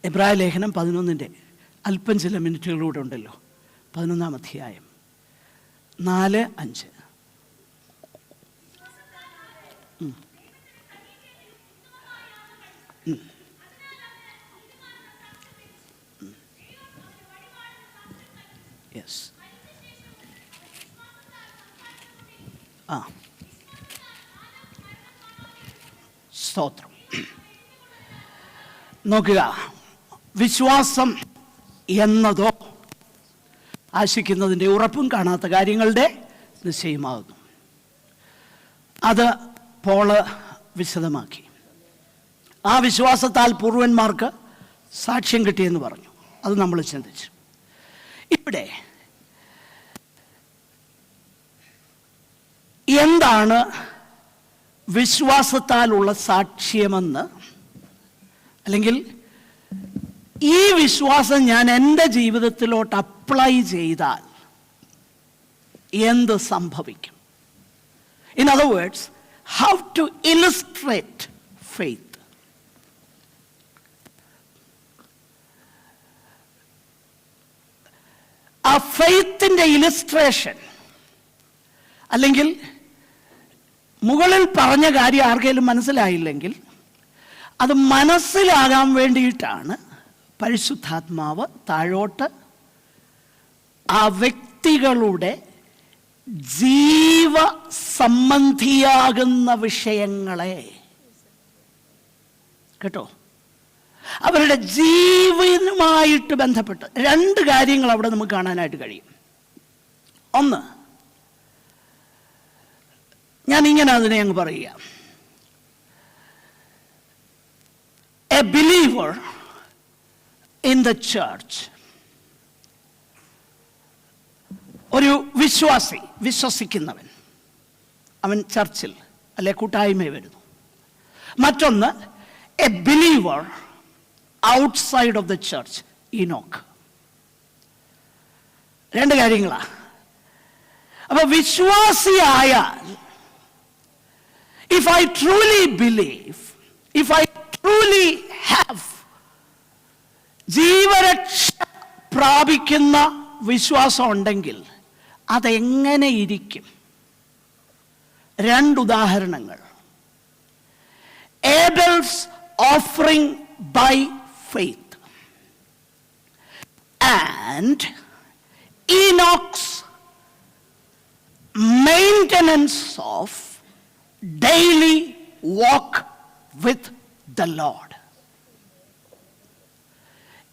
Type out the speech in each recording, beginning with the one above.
എബ്രായ ലേഖനം 11 അല്പം ചില മിനിറ്റുകളിലൂടെ ഉണ്ടല്ലോ. 11 അധ്യായം 4-5. യെസ്. സ്തോത്രം. നോക്കുക, വിശ്വാസം എന്നതോ ആശിക്കുന്നതിൻ്റെ ഉറപ്പും കാണാത്ത കാര്യങ്ങളുടെ നിശ്ചയമാകുന്നു. അത് പോള് വിശദമാക്കി. ആ വിശ്വാസത്താൽ പൂർവന്മാർക്ക് സാക്ഷ്യം കിട്ടിയെന്ന് പറഞ്ഞു. അത് നമ്മൾ ചിന്തിച്ചു. ഇവിടെ എന്താണ് വിശ്വാസത്താലുള്ള സാക്ഷ്യമെന്ന്, അല്ലെങ്കിൽ ഈ വിശ്വാസം ഞാൻ എൻ്റെ ജീവിതത്തിലോട്ട് അപ്ലൈ ചെയ്താൽ എന്ത് സംഭവിക്കും? In other words, how to illustrate faith. ആ ഫെയ്ത്തിൻ്റെ ഇല്ലസ്ട്രേഷൻ, അല്ലെങ്കിൽ മുകളിൽ പറഞ്ഞ കാര്യം ആർക്കെങ്കിലും മനസ്സിലായില്ലെങ്കിൽ അത് മനസ്സിലാകാൻ വേണ്ടിയിട്ടാണ് പരിശുദ്ധാത്മാവ് താഴോട്ട് ആ വ്യക്തികളുടെ ജീവസംബന്ധിയാകുന്ന വിഷയങ്ങളെ, കേട്ടോ, അവരുടെ ജീവനുമായിട്ട് ബന്ധപ്പെട്ട് 2 കാര്യങ്ങൾ അവിടെ നമുക്ക് കാണാനായിട്ട് കഴിയും. ഒന്ന്, ഞാൻ ഇങ്ങനെ അതിനെ അങ്ങ് പറയുക, A believer in the church, ഒരു വിശ്വാസി, വിശ്വസിക്കുന്നവൻ, അവൻ ചർച്ചിൽ അല്ലെ കൂട്ടായ്മയിൽ വരുന്നു. മറ്റൊന്ന്, A believer outside of the church, ഈനോക്ക്. 2 കാര്യങ്ങളാ. അപ്പൊ വിശ്വാസിയായാൽ, if I truly believe, if I truly have ജീവരക്ഷ പ്രാപിക്കുന്ന വിശ്വാസം ഉണ്ടെങ്കിൽ അതെങ്ങനെ ഇരിക്കും? 2 ഉദാഹരണങ്ങൾ. Abel's offering by faith and Enoch's maintenance of daily walk with the Lord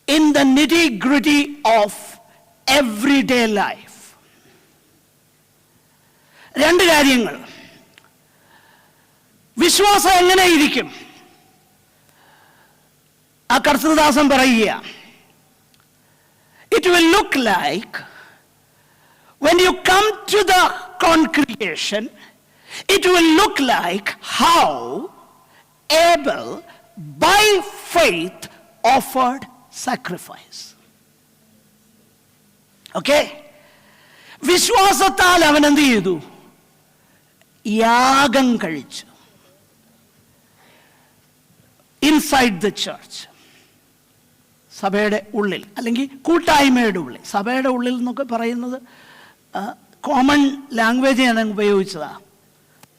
in the nitty-gritty of everyday life. 2 കാര്യങ്ങൾ. വിശ്വാസം എങ്ങനെ ഇരിക്കും? ആ കർത്തൃദാസൻ പറയുക, it will look like when you come to the congregation, it will look like how Abel by faith offered sacrifice. Okay? വിശ്വാസത്താൽ അവൻ എന്ത് ചെയ്തു? യാഗം കഴിച്ചു. ഇൻസൈഡ് ദ ചർച്ച്, സഭയുടെ ഉള്ളിൽ, അല്ലെങ്കിൽ കൂട്ടായ്മയുടെ ഉള്ളിൽ. സഭയുടെ ഉള്ളിൽ എന്നൊക്കെ പറയുന്നത് കോമൺ ലാംഗ്വേജ് ഞാൻ ഉപയോഗിച്ചതാ.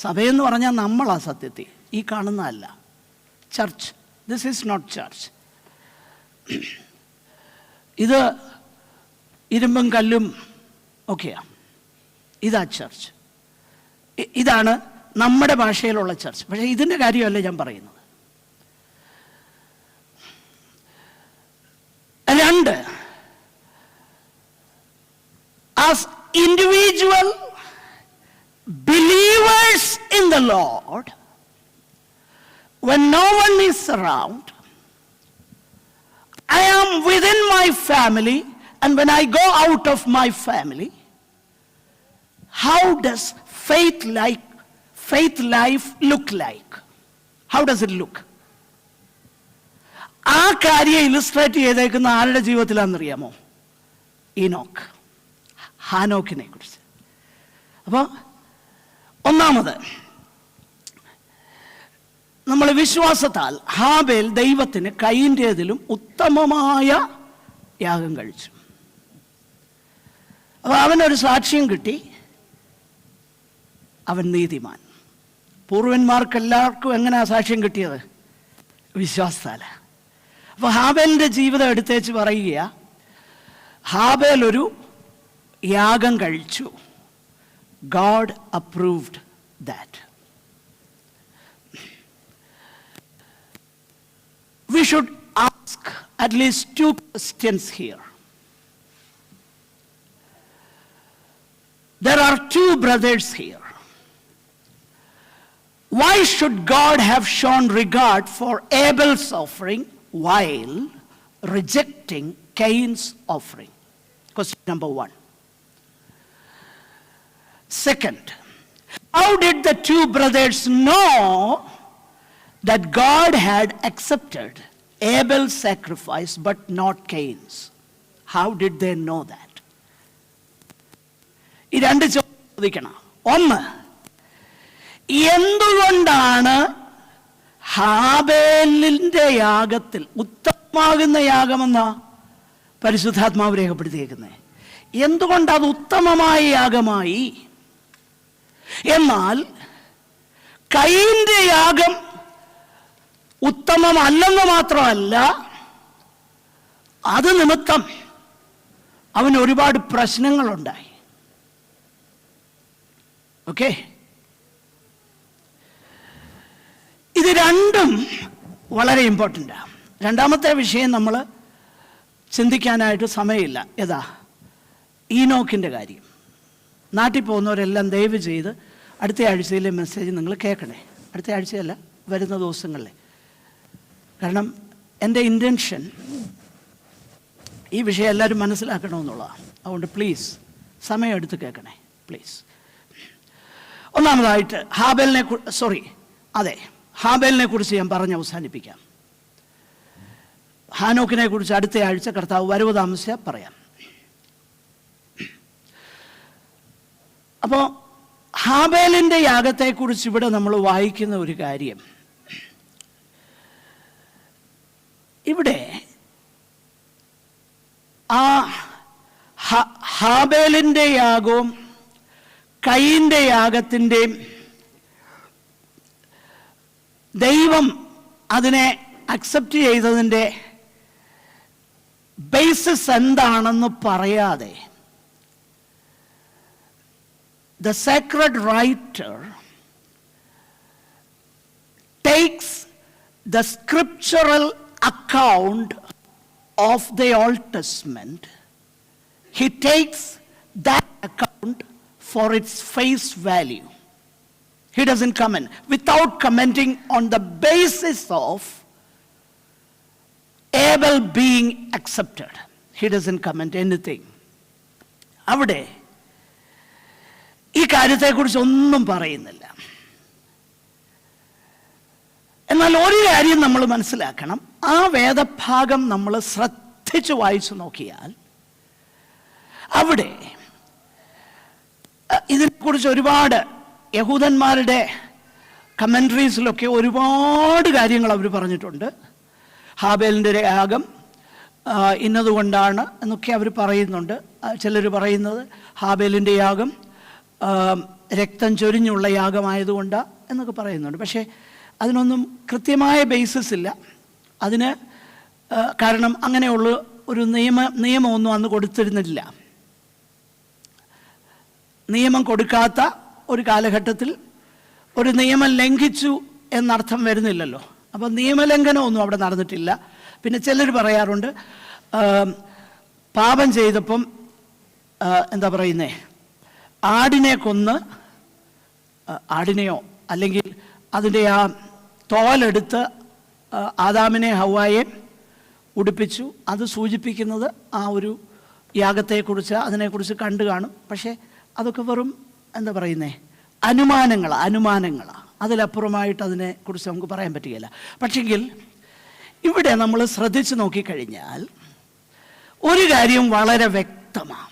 സഭയെന്ന് പറഞ്ഞാൽ നമ്മളാ സത്യത്തിൽ, ഈ കാണുന്നതല്ല. Church, this is not church. ഇത് ഇരുമ്പും കല്ലും ഒക്കെയാ. ഇതാ ചർച്ച്. ഇതാണ് നമ്മുടെ ഭാഷയിലുള്ള ചർച്ച്. പക്ഷേ ഇതിൻ്റെ കാര്യമല്ല ഞാൻ പറയുന്നത്. 2, as individual believers in the Lord, when no one is around, I am within my family, and when I go out of my family, how does faith life look like? How does it look? ആ കാര്യം ഇലുസ്ട്രേറ്റ് ചെയ്തേക്കുന്ന ആരുടെ ജീവിതത്തിലാണെന്നറിയാമോ? ഈനോക്ക്, ഹാനോക്കിനെ കുറിച്ച്. അപ്പോൾ ഒന്നാമത്, നമ്മൾ വിശ്വാസത്താൽ ഹാബേൽ ദൈവത്തിന് കയീൻ്റേതിലും ഉത്തമമായ യാഗം കഴിച്ചു. അപ്പോൾ അവനൊരു സാക്ഷ്യം കിട്ടി, അവൻ നീതിമാൻ. പൂർവന്മാർക്കെല്ലാവർക്കും എങ്ങനെയാണ് സാക്ഷ്യം കിട്ടിയത്? വിശ്വാസത്താൽ. അപ്പോൾ ഹാബേലിൻ്റെ ജീവിതം എടുത്തേച്ച് പറയുക, ഹാബേൽ ഒരു യാഗം കഴിച്ചു. God approved that. We should ask at least 2 questions here. There are 2 brothers here. Why should God have shown regard for Abel's offering while rejecting Cain's offering? Question number 1. Second, how did the 2 brothers know that God had accepted Abel's sacrifice but not Cain's? How did they know that? ഈ 2 ചോദിക്കണം. ഒന്ന്, എന്തുകൊണ്ടാണ് ഹാബേലിൻ്റെ യാഗത്തിൽ ഉത്തമമാകുന്ന യാഗമെന്ന പരിശുദ്ധാത്മാവ് രേഖപ്പെടുത്തിയേക്കുന്നത്? എന്തുകൊണ്ട് അത് ഉത്തമമായ യാഗമായി? എന്നാൽ കയീൻ്റെ യാഗം ഉത്തമമല്ലെന്ന് മാത്രമല്ല, അത് നിമിത്തം അവന് ഒരുപാട് പ്രശ്നങ്ങളുണ്ടായി. ഓക്കെ, ഇത് രണ്ടും വളരെ ഇമ്പോർട്ടൻ്റാണ്. രണ്ടാമത്തെ വിഷയം നമ്മൾ ചിന്തിക്കാനായിട്ട് സമയമില്ല. ഏതാ? ഈനോക്കിൻ്റെ കാര്യം. നാട്ടിൽ പോകുന്നവരെല്ലാം ദയവ് ചെയ്ത് അടുത്ത ആഴ്ചയിലെ മെസ്സേജ് നിങ്ങൾ കേൾക്കണേ. അടുത്ത ആഴ്ചയല്ല, വരുന്ന ദിവസങ്ങളിൽ. കാരണം എൻ്റെ ഇൻറ്റൻഷൻ ഈ വിഷയം എല്ലാവരും മനസ്സിലാക്കണമെന്നുള്ളതാണ്. അതുകൊണ്ട് പ്ലീസ് സമയം എടുത്ത് കേൾക്കണേ പ്ലീസ്. ഒന്നാമതായിട്ട് ഹാബേലിനെ കുറിച്ച് ഞാൻ പറഞ്ഞ് അവസാനിപ്പിക്കാം. ഹാനോക്കിനെ കുറിച്ച് അടുത്ത ആഴ്ച കർത്താവ് വരവ് താമസിച്ചാൽ പറയാം. അപ്പോൾ ഹാബേലിൻ്റെ യാഗത്തെക്കുറിച്ച് ഇവിടെ നമ്മൾ വായിക്കുന്ന ഒരു കാര്യം, ഇവിടെ ആ ഹാബേലിൻ്റെ യാഗവും കയീൻ്റെ യാഗത്തിൻ്റെയും ദൈവം അതിനെ അക്സെപ്റ്റ് ചെയ്തതിൻ്റെ ബേസിസ് എന്താണെന്ന് പറയാതെ the sacred writer takes the scriptural account of the Old Testament. He takes that account for its face value. He doesn't comment without commenting on the basis of Abel being accepted. He doesn't comment anything. അവിടെ ഈ കാര്യത്തെക്കുറിച്ച് ഒന്നും പറയുന്നില്ല. എന്നാൽ ഒരു കാര്യം നമ്മൾ മനസ്സിലാക്കണം, ആ വേദഭാഗം നമ്മൾ ശ്രദ്ധിച്ച് വായിച്ചു നോക്കിയാൽ അവിടെ ഇതിനെക്കുറിച്ച് ഒരുപാട് യഹൂദന്മാരുടെ കമൻട്രീസിലൊക്കെ ഒരുപാട് കാര്യങ്ങൾ അവർ പറഞ്ഞിട്ടുണ്ട്. ഹാബേലിൻ്റെ യാഗം ഇന്നതുകൊണ്ടാണ് എന്നൊക്കെ അവർ പറയുന്നുണ്ട്. ചിലർ പറയുന്നത് ഹാബേലിൻ്റെ യാഗം രക്തം ചൊരിഞ്ഞുള്ള യാഗമായതുകൊണ്ടാണ് എന്നൊക്കെ പറയുന്നുണ്ട്. പക്ഷേ അതിനൊന്നും കൃത്യമായ ബേസിസ് ഇല്ല. അതിന് കാരണം അങ്ങനെയുള്ള ഒരു നിയമമൊന്നും അന്ന് കൊടുത്തിരുന്നില്ല. നിയമം കൊടുക്കാത്ത ഒരു കാലഘട്ടത്തിൽ ഒരു നിയമം ലംഘിച്ചു എന്നർത്ഥം വരുന്നില്ലല്ലോ. അപ്പോൾ നിയമലംഘനമൊന്നും അവിടെ നടന്നിട്ടില്ല. പിന്നെ ചിലർ പറയാറുണ്ട്, പാപം ചെയ്തപ്പം എന്താ പറയുന്നേ, ആടിനെ കൊന്ന്, ആടിനെയോ അല്ലെങ്കിൽ അതിൻ്റെ ആ തോലെടുത്ത് ആദാമിനെ ഹവ്വായെ ഉടുപ്പിച്ചു. അത് സൂചിപ്പിക്കുന്നത് ആ ഒരു യാഗത്തെക്കുറിച്ച്, അതിനെക്കുറിച്ച് കണ്ടു കാണും. പക്ഷേ അതൊക്കെ വെറും എന്താ പറയുന്നേ, അനുമാനങ്ങളാണ്. അതിലപ്പുറമായിട്ട് അതിനെക്കുറിച്ച് നമുക്ക് പറയാൻ പറ്റുകയില്ല. പക്ഷെങ്കിൽ ഇവിടെ നമ്മൾ ശ്രദ്ധിച്ച് നോക്കിക്കഴിഞ്ഞാൽ ഒരു കാര്യം വളരെ വ്യക്തമാണ്.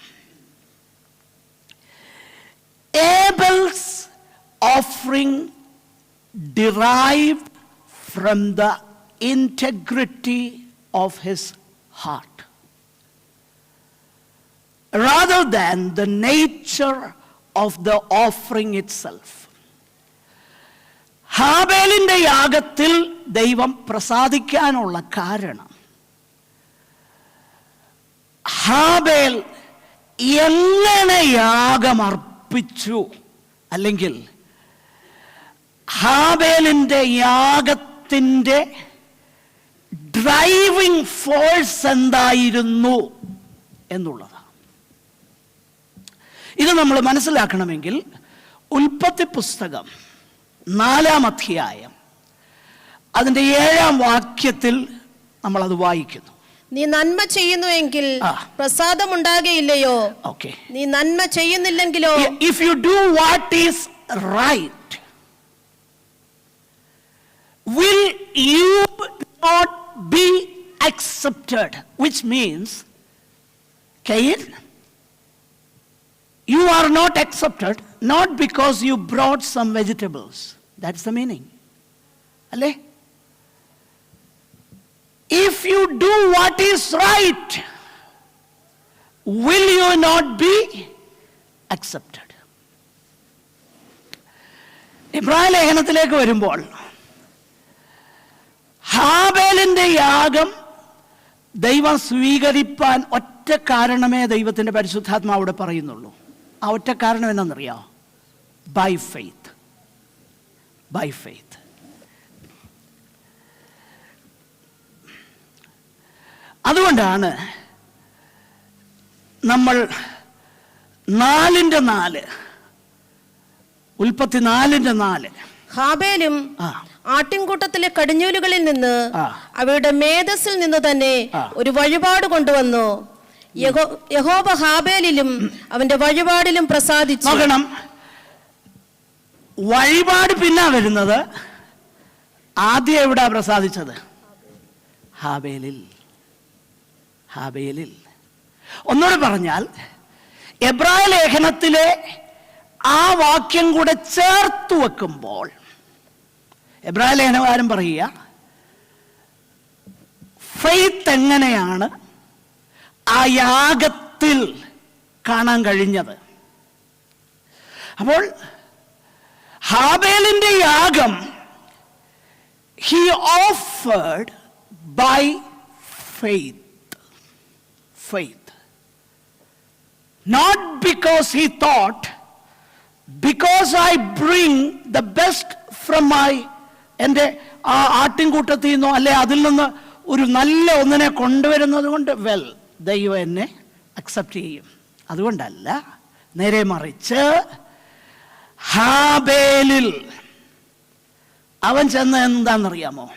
Abel's offering derived from the integrity of his heart, rather than the nature of the offering itself. ഹാബേലിന്റെ യാഗത്തിൽ ദൈവം പ്രസാദിക്കാനുള്ള കാരണം ഹാബേൽ എങ്ങനെ യാഗമർപ്പിച്ചു, അല്ലെങ്കിൽ ഹാബേലിന്റെ യാഗത്തിന്റെ ഡ്രൈവിംഗ് ഫോഴ്സ് എന്തായിരുന്നു എന്നുള്ളതാണ്. ഇത് നമ്മൾ മനസ്സിലാക്കണമെങ്കിൽ ഉൽപ്പത്തി പുസ്തകം 4-ാം അധ്യായം അതിന്റെ 7-ാം വാക്യത്തിൽ നമ്മൾ അത് വായിക്കുന്നു. നീ നന്മ ചെയ്യുന്നുവെങ്കിൽ പ്രസാദമുണ്ടാകുകയില്ലയോ? നീ നന്മ ചെയ്യുന്നില്ലെങ്കിലോ? If you do what is right, will you not be accepted? Which means, Cain, you are not accepted not because you brought some vegetables. That's the meaning. Alle? If you do what is right, will you not be accepted? ഇബ്രായ ലേഖനത്തിലേക്ക് വരുമ്പോൾ ഹാബേലിന്റെ യാഗം ദൈവം സ്വീകരിപ്പാൻ ഒറ്റ കാരണമേ ദൈവത്തിന്റെ പരിശുദ്ധാത്മാവ് അവിടെ പറയുന്നുള്ളൂ. ആ ഒറ്റ കാരണം എന്താണെന്നറിയോ? By faith. By faith. അതുകൊണ്ടാണ് നമ്മൾ 4:4 ഉൽപ്പത്തി 4:4 ഹാബേലും ആട്ടിൻകൂട്ടത്തിലെ കടിഞ്ഞൂലുകളിൽ നിന്ന് അവയുടെ മേധസ്സിൽ നിന്ന് തന്നെ ഒരു വഴിപാട് കൊണ്ടുവന്നു. യഹോവ ഹാബേലിലും അവന്റെ വഴിപാടിലും പ്രസാദിച്ചു. നോക്കണം, വഴിപാട് പിന്നെ വരുന്നത്. ആദ്യം എവിടാ പ്രസാദിച്ചത്? ഹാബേലിൽ. ഹാബേലിൽ. ഒന്നുകൂടെ പറഞ്ഞാൽ, എബ്രായ ലേഖനത്തിലെ ആ വാക്യം കൂടെ ചേർത്ത് വെക്കുമ്പോൾ എബ്രായ ലേഖനകാരൻ പറയുക, ഫെയ്ത്ത് എങ്ങനെയാണ് ആ യാഗത്തിൽ കാണാൻ കഴിഞ്ഞത്. അപ്പോൾ ഹാബേലിന്റെ യാഗം he offered by faith. Faith. Not because he thought, because I bring the best from my എൻ്റെ ആ ആട്ടിൻകൂട്ടത്തിൽ നിന്നോ അല്ലെ അതിൽ നിന്ന് ഒരു നല്ല ഒന്നിനെ കൊണ്ടുവരുന്നത് കൊണ്ട് ദൈവം എന്നെ അക്സെപ്റ്റ് ചെയ്യും, അതുകൊണ്ടല്ല. നേരെ മറിച്ച് ഹാബേലിൽ അവൻ ചെന്ന് എന്താണെന്നറിയാമോ?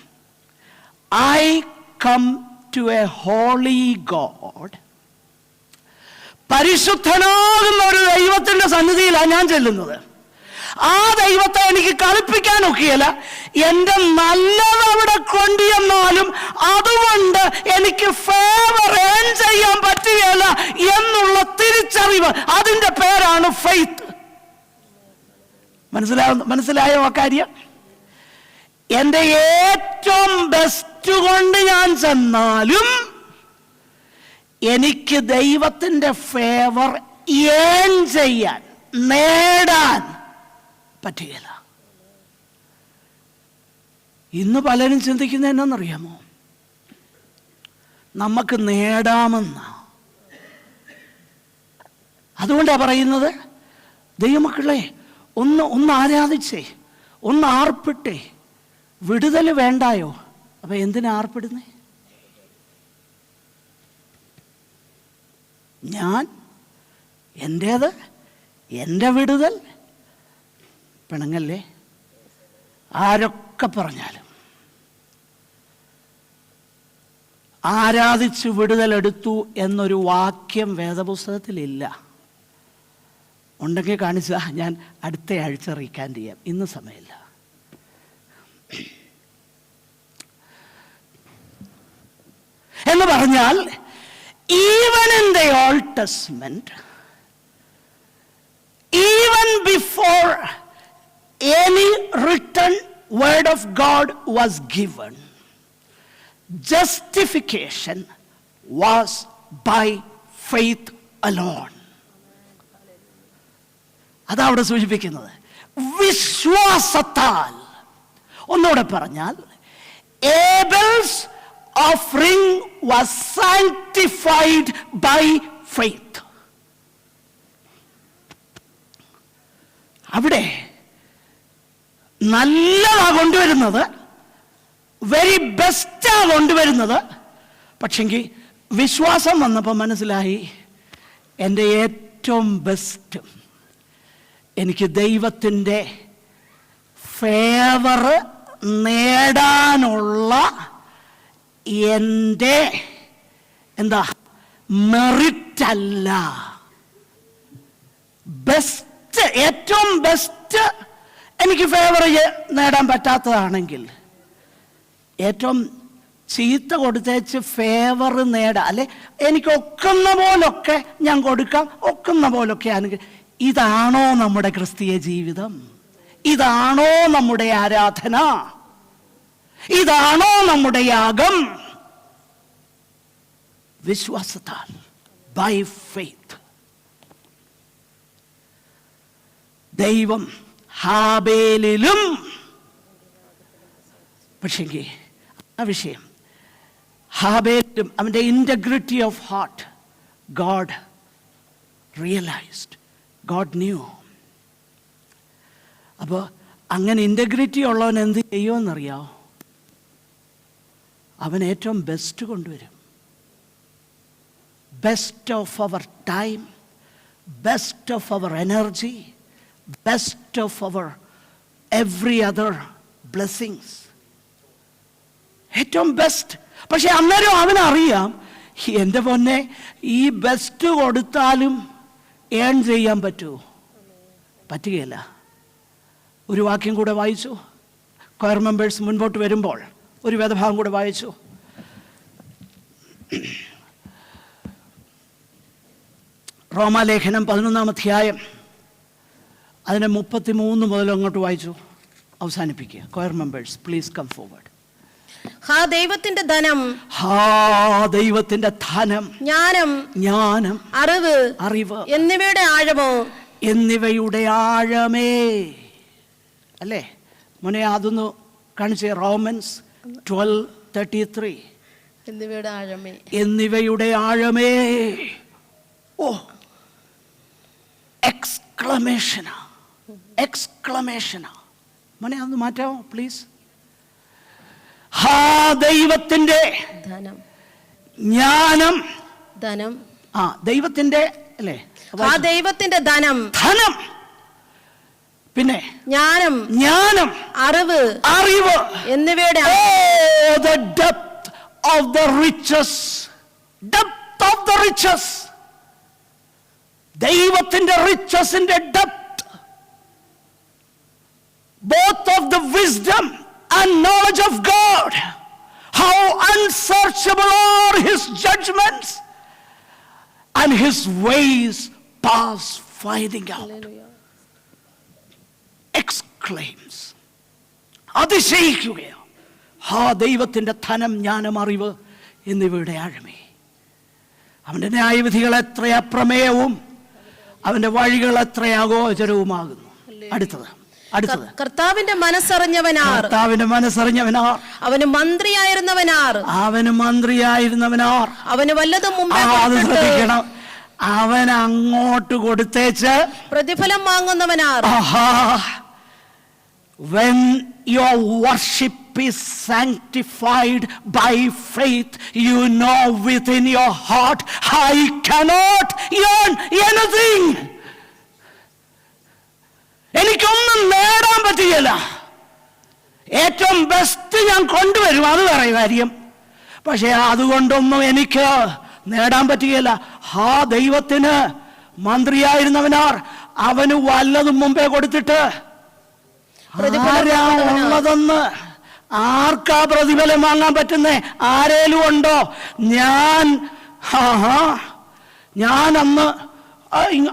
I come to a holy God. പരിശുദ്ധനാകുന്ന ഒരു ദൈവത്തിന്റെ സന്നിധിയിലാണ് ഞാൻ ചെല്ലുന്നത്. ആ ദൈവത്തെ എനിക്ക് കളിപ്പിക്കാനൊക്കെയല്ല. എൻ്റെ നല്ലത് അവിടെ കൊണ്ടുവന്നാലും അതുകൊണ്ട് എനിക്ക് ഫേവർ ഏൺ ചെയ്യാൻ പറ്റുകയില്ല എന്നുള്ള തിരിച്ചറിവ്, അതിൻ്റെ പേരാണ് ഫെയ്ത്ത്. മനസ്സിലായോ ആ കാര്യം? എൻ്റെ ഏറ്റവും ബെസ്റ്റ് കൊണ്ട് ഞാൻ ചെന്നാലും എനിക്ക് ദൈവത്തിൻ്റെ ഫേവർ ഏൺ ചെയ്യാൻ, നേടാൻ പറ്റുകയില്ല. ഇന്ന് പലരും ചിന്തിക്കുന്നത് എന്നാന്നറിയാമോ? നമുക്ക് നേടാമെന്ന. അതുകൊണ്ടാണ് പറയുന്നത്, ദൈവമക്കളെ ഒന്ന് ആരാധിച്ചേ, ഒന്ന് ആർപ്പിട്ടേ. വിടുതൽ വേണ്ടായോ? അപ്പൊ എന്തിനാ ആർപ്പിടുന്നേ? ഞാൻ എൻ്റേത്, എൻ്റെ വിടുതൽ. പിണങ്ങല്ലേ, ആരൊക്കെ പറഞ്ഞാലും. ആരാധിച്ച് വിടുതലെടുത്തു എന്നൊരു വാക്യം വേദപുസ്തകത്തിലില്ല. ഉണ്ടെങ്കിൽ കാണിച്ചാ ഞാൻ അടുത്ത ആഴ്ച റീകാൻഡ് ചെയ്യാം. ഇന്ന് സമയമില്ല. എന്ന് പറഞ്ഞാൽ, even in the old testament, even before any written word of God was given, justification was by faith alone. അതവിടെ സൂചിപ്പിക്കുന്നത് വിശ്വാസത്താൽ. ഒന്നുകൂടെ പറഞ്ഞാൽ, Abel's offering was sanctified by faith. അവിടെ നല്ലതാ കൊണ്ടുവരുന്നത്, വെരി ബെസ്റ്റാ കൊണ്ടുവരുന്നത്. പക്ഷെങ്കിൽ വിശ്വാസം വന്നപ്പോൾ മനസ്സിലായി, എൻ്റെ ഏറ്റവും ബെസ്റ്റ് എനിക്ക് ദൈവത്തിൻ്റെ ഫേവർ നേടാനുള്ള എൻ്റെ എന്താ മെറിറ്റല്ല, ബെസ്റ്റ്, ഏറ്റവും ബെസ്റ്റ് എനിക്ക് ഫേവർ നേടാൻ പറ്റാത്തതാണെങ്കിൽ, ഏറ്റവും ചീത്ത കൊടുത്തേച്ച് ഫേവർ നേടാം, അല്ലെ എനിക്ക് ഒക്കുന്ന പോലൊക്കെ ഞാൻ കൊടുക്കാം, ഒക്കുന്ന പോലൊക്കെ ആണെങ്കിൽ, ഇതാണോ നമ്മുടെ ക്രിസ്തീയ ജീവിതം? ഇതാണോ നമ്മുടെ ആരാധന? ഇതാണോ നമ്മുടെ യാഗം? വിശ്വാസത്താൽ, ബൈ ഫെയ്ത്ത്. ദൈവം ഹാബേലിലും, പക്ഷെങ്കിൽ ആ വിഷയം, ഹാബേലിലും അവൻ്റെ integrity of heart God realised, God knew. അപ്പോൾ അങ്ങനെ ഇൻറ്റഗ്രിറ്റി ഉള്ളവൻ എന്ത് ചെയ്യുമെന്നറിയാമോ? അവൻ ഏറ്റവും ബെസ്റ്റ് കൊണ്ടുവരും. Best of our time, best of our energy, best of our every other blessings, ഏറ്റവും ബെസ്റ്റ്. പക്ഷെ അന്നേരം അവനറിയാം, എൻ്റെ പൊന്നെ, ഈ ബെസ്റ്റ് കൊടുത്താലും ഏൺ ചെയ്യാൻ പറ്റുമോ? പറ്റുകയില്ല. ഒരു വാക്യം കൂടെ വായിച്ചു, കൊയർ മെമ്പേഴ്സ് മുൻപോട്ട് വരുമ്പോൾ ഒരു വേദഭാഗം കൂടെ വായിച്ചു. റോമാലേഖനം 11-ാം അധ്യായം അതിനെ 33 മുതൽ അങ്ങോട്ട് വായിച്ചു അവസാനിപ്പിക്കുക. Choir members please come forward. ഹാ ദൈവത്തിന്റെ ധനം, ഹാ ദൈവത്തിന്റെ ധനം, ജ്ഞാനം, ജ്ഞാനം, അറിവ്, അറിവ് എന്നിവയുടെ ആഴമോ, എന്നിവയുടെ ആഴമേ. അല്ലേ മോനെ, അതൊന്ന് കാണിച്ചേ. റോമൻസ് 12:33. എന്നിവയുടെ ആഴമേ, എന്നിവയുടെ ആഴമേ. ഓ, എക്സ്ക്ലമേഷനാ, എക്സ്ക്ലമേഷനാ. മോനെ അതൊന്ന് മാറ്റാമോ പ്ലീസ്? ഹാ ദൈവത്തിന്റെ ധനം, ജ്ഞാനം, ധനം, ദൈവത്തിന്റെ, അല്ലേ, ആ ദൈവത്തിന്റെ ധനം, ധനം, പിന്നെ ജ്ഞാനം, ജ്ഞാനം, അറിവ്, അറിവ്, എന്നിവയുടെ the depth of the riches, depth of the riches, ദൈവത്തിന്റെ റിച്ചസിന്റെ depth, both of the wisdom and knowledge of God, how unsearchable are his judgments and his ways past finding out. Exclaims, അതിശയിക്കുകയോ, ഹാ ദൈവത്തിന്റെ ധനം, ജ്ഞാനം, അറിവ് എന്നിവയുടെ ആഴമേ. അവന്റെ ന്യായവിധികൾ എത്ര അപ്രമേയവും അവന്റെ വഴികൾ എത്ര അഗോചരവുമാകുന്നു. അടുത്തത്, അടുത്തത്. കർത്താവിന്റെ മനസ്സറിഞ്ഞവനാർ, കർത്താവിന്റെ മനസ്സറിഞ്ഞവനാർ, അവന് മന്ത്രിയായിരുന്നവനാർ, അവന് മന്ത്രിയായിരുന്നവനാർ, അവന് വല്ലതും മുമ്പേ അത് ശ്രദ്ധിക്കണം. അവൻ അങ്ങോട്ട് കൊടുത്തേച്ച് പ്രതിഫലം വാങ്ങുന്നവനാർ. When your worship is sanctified by faith, you know within your heart, I cannot earn anything. എനിക്കൊന്നും നേടാൻ പറ്റുകയില്ല. ഏറ്റവും ബെസ്റ്റ് ഞാൻ കൊണ്ടുവരും, അത് വേറെ കാര്യം. പക്ഷെ അതുകൊണ്ടൊന്നും എനിക്ക് നേടാൻ പറ്റുകയില്ല. ഹാ ദൈവത്തിന് മന്ത്രിയായിരുന്നവനാർ, അവന് വല്ലതും മുമ്പേ കൊടുത്തിട്ട് ഉള്ളതെന്ന് ആർക്കാ പ്രതിഫലം വാങ്ങാൻ പറ്റുന്നേ? ആരേലും ഉണ്ടോ? ഞാൻ അന്ന്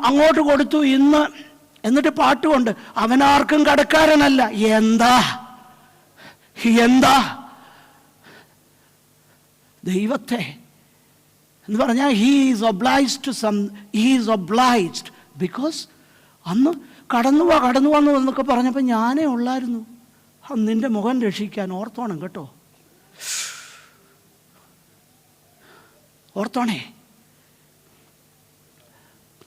അങ്ങോട്ട് കൊടുത്തു, ഇന്ന്, എന്നിട്ട് പാട്ടുകൊണ്ട് അവനാർക്കും കടക്കാരനല്ല. എന്താ എന്താ ദൈവത്തെ എന്ന് പറഞ്ഞാൽ ഹീ ഈസ് ഒബ്ലൈസ്ഡ് ബിക്കോസ് അന്ന് കടന്നു വന്നു എന്നൊക്കെ പറഞ്ഞപ്പോൾ ഞാനേ ഉള്ളായിരുന്നു. നിന്റെ മുഖം രക്ഷിക്കാൻ ഓർത്തോണം കേട്ടോ, ഓർത്തോണേ.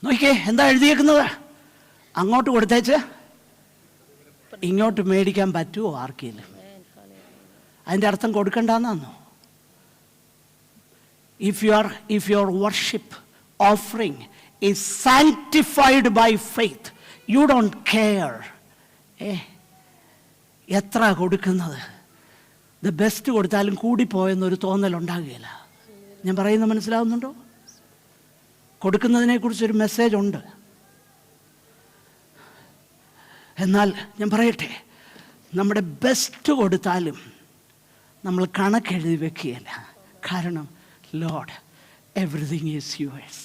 നോക്കിക്കേ എന്താ എഴുതിയേക്കുന്നത്, അങ്ങോട്ട് കൊടുത്തേച്ച് ഇങ്ങോട്ട് മേടിക്കാൻ പറ്റുമോ ആർക്കെങ്കിലും? അതിൻ്റെ അർത്ഥം കൊടുക്കണ്ടെന്നാന്നോ? If your worship offering is sanctified by faith, you don't care എത്ര കൊടുക്കുന്നത്. ദ ബെസ്റ്റ് കൊടുത്താലും കൂടിപ്പോയെന്നൊരു തോന്നലുണ്ടാകുകയില്ല. ഞാൻ പറയുന്നത് മനസ്സിലാവുന്നുണ്ടോ? കൊടുക്കുന്നതിനെക്കുറിച്ചൊരു മെസ്സേജ് ഉണ്ട്. എന്നാൽ ഞാൻ പറയട്ടെ, നമ്മുടെ ബെസ്റ്റ് കൊടുത്താലും നമ്മൾ കണക്കെഴുതി വെക്കുകയില്ല. കാരണം Lord, everything is yours.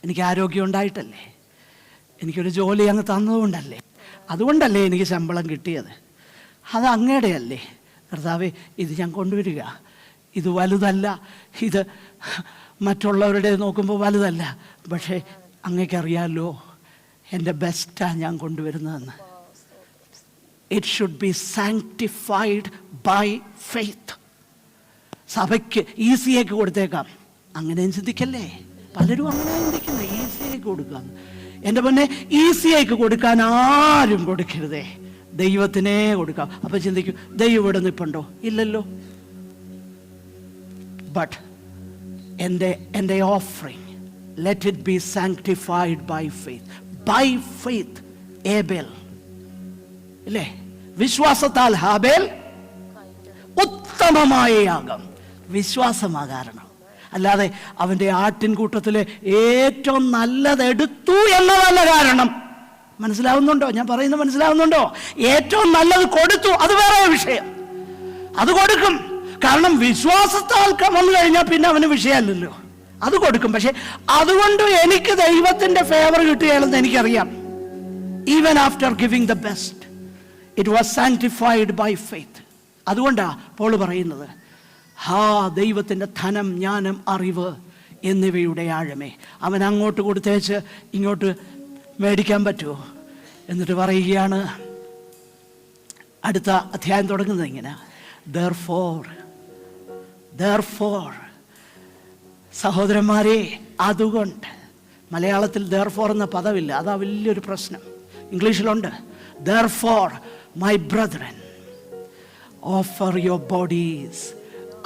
എനിക്ക് ആരോഗ്യം ഉണ്ടായിട്ടല്ലേ, എനിക്കൊരു ജോലി അങ്ങ് തന്നതുകൊണ്ടല്ലേ, അതുകൊണ്ടല്ലേ എനിക്ക് ശമ്പളം കിട്ടിയത്. അത് അങ്ങയുടെയല്ലേ കർത്താവേ, ഇത് ഞാൻ കൊണ്ടുവരിക. ഇത് വലുതല്ല, ഇത് മറ്റുള്ളവരുടെ നോക്കുമ്പോൾ വലുതല്ല, പക്ഷേ അങ്ങയ്ക്കറിയാമല്ലോ എൻ്റെ ബെസ്റ്റാണ് ഞാൻ കൊണ്ടുവരുന്നതെന്ന്. It should be sanctified by faith. സഭയ്ക്ക് ഈസിയാക്കി കൊടുത്തേക്കാം, അങ്ങനെയും ചിന്തിക്കല്ലേ. പലരും അങ്ങനെ ചിന്തിക്കുന്നത്, ഈസിയാക്കി കൊടുക്കാം. എൻ്റെ പൊന്നെ, ഈസിയാക്കി കൊടുക്കാൻ ആരും കൊടുക്കരുതേ, ദൈവത്തിനേ കൊടുക്കാം. അപ്പം ചിന്തിക്കും, ദൈവം ഇവിടെ നിൽപ്പുണ്ടോ? ഇല്ലല്ലോ. ബട്ട് എൻ്റെ offering let it be sanctified by faith. By faith Abel ഇല്ലേ, വിശ്വാസത്താൽ ഹാബേൽ ഉത്തമമായ യാഗം. വിശ്വാസമാ കാരണം, അല്ലാതെ അവൻ്റെ ആട്ടിൻകൂട്ടത്തിലെ ഏറ്റവും നല്ലതെടുത്തു എന്നതല്ല കാരണം. മനസ്സിലാവുന്നുണ്ടോ? ഞാൻ പറയുന്നത് മനസ്സിലാവുന്നുണ്ടോ? ഏറ്റവും നല്ലത് കൊടുത്തു, അത് വേറെ വിഷയം, അത് കൊടുക്കും. കാരണം വിശ്വാസത്താൽ വന്നു കഴിഞ്ഞാൽ പിന്നെ അവന് വിഷയമല്ലല്ലോ, അത് കൊടുക്കും. പക്ഷെ അതുകൊണ്ട് എനിക്ക് ദൈവത്തിൻ്റെ ഫേവർ കിട്ടുകയാണെന്ന് എനിക്കറിയാം. Even after giving the best, it was sanctified by faith. അതുകൊണ്ടാണ് പോൾ പറയുന്നത്, ദൈവത്തിൻ്റെ ധനം, ജ്ഞാനം, അറിവ് എന്നിവയുടെ ആഴമേ. അവൻ അങ്ങോട്ട് കൊടുത്തേച്ച് ഇങ്ങോട്ട് മേടിക്കാൻ പറ്റുമോ? എന്നിട്ട് പറയുകയാണ്, അടുത്ത അധ്യായം തുടങ്ങുന്നത് ഇങ്ങനെ, therefore സഹോദരന്മാരെ, അതുകൊണ്ട്. മലയാളത്തിൽ therefore എന്ന പദമില്ല, അതാ വലിയൊരു പ്രശ്നം. ഇംഗ്ലീഷിലുണ്ട്, therefore my brethren offer your bodies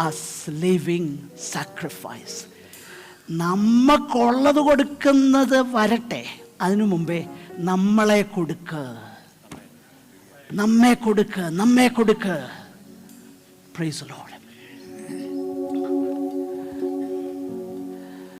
as living sacrifice. നമുക്കുള്ളത് കൊടുക്കുന്നത് വരട്ടെ, അതിനു മുമ്പേ നമ്മെ കൊടുക്ക്. Praise the Lord.